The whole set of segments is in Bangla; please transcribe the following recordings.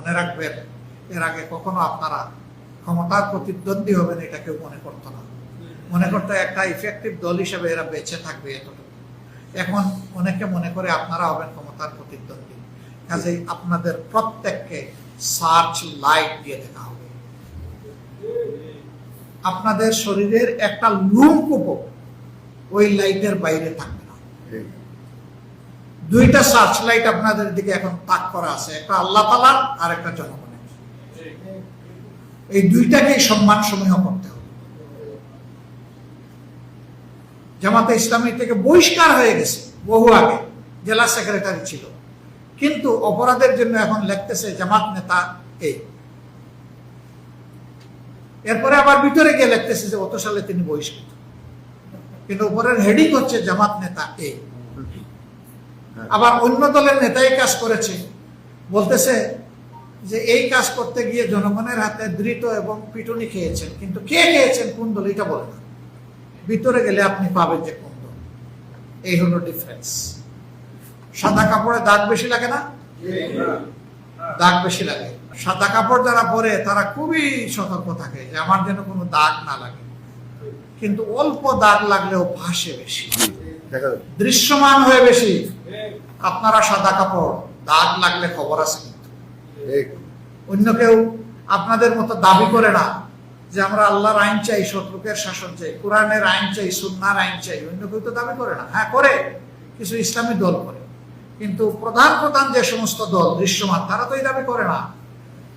মনে রাখবেন, এর আগে কখনো আপনারা ক্ষমতার প্রতিদ্বন্দ্বী হবেন এটা কেউ মনে করতো না। মনে করতো একটা ইফেক্টিভ দল হিসেবে এরা বেঁচে থাকবে এতটুকু। এখন অনেকে মনে করে আপনারা হবেন ক্ষমতার প্রতিদ্বন্দ্বী। কাজেই আপনাদের প্রত্যেককে সার্চ লাইট দিয়ে দেখা হবে। আপনাদের শরীরের একটা লুমকুপো ওই লাইটের বাইরে থাকবে না। দুইটা সার্চ লাইট আপনাদের দিকে এখন তাক করা আছে, একটা আল্লাহ তাআলার আর একটা জনগণের। এই দুইটাকেই সম্মান সমূহ করতে হবে। জামাতে ইসলামী থেকে বহিষ্কার হয়ে গেছে বহু আগে, জেলা সেক্রেটারি ছিল, কিন্তু অপরাধের জন্য এখন লিখতেছে জামাত নেতা এই। এরপরে আবার ভিতরে গিয়ে লিখতেছে যে অত সালে তিনি বহিষ্কৃত, কিন্তু উপরের হেডিং হচ্ছে জামাত নেতা এই। আবার অন্য দলের নেতাই কাজ করেছে, বলতেছে যে এই কাজ করতে গিয়ে জনগণের হাতে ধৃত এবং পিটুনি খেয়েছেন, কিন্তু কে খেয়েছেন, কোন দল, এটা বলে না। ভিতরে গেলে আপনি পাবেন যে কোন দল। এই হলো ডিফারেন্স। সাদা কাপড়ে দাগ বেশি লাগে না? দাগ বেশি লাগে। সাদা কাপড় যারা পরে তারা খুবই সতর্ক থাকে যে আমার যেন কোনো দাগ না লাগে, কিন্তু অল্প দাগ লাগলেও ভাসে বেশি, দৃশ্যমান হয়ে বেশি। আপনারা সাদা কাপড়, দাগ লাগলে খবর আছে, কিন্তু অন্য কেউ আপনাদের মতো দাবি করে না যে আমরা আল্লাহর আইন চাই, শত্রুকের শাসন চাই, কোরআনের আইন চাই, সুন্নাহর আইন চাই। অন্য কেউ তো দাবি করে না। হ্যাঁ করে, কিছু ইসলামী দল করে, কিন্তু প্রধান প্রধান যে সমস্ত দল দৃশ্যমান তারা তো এই দাবি করে না।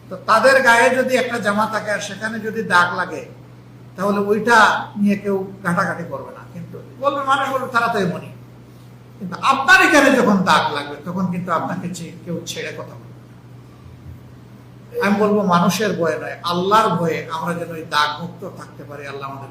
তো তাদের গায়ে যদি একটা জামা থাকে আর সেখানে যদি দাগ লাগে, তাহলে ওইটা নিয়ে কেউ ঘাটাঘাটি করবে না, কিন্তু বলবে, মানুষ বলবে তারা তো এমনই। কিন্তু আপনার এখানে যখন দাগ লাগবে তখন কিন্তু আপনাকে কেউ ছেড়ে কথা বলবে। আমি বলবো মানুষের ভয়ে নয়, আল্লাহর ভয়ে আমরা যেন ওই দাগ মুক্ত থাকতে পারি। আল্লাহ আমাদের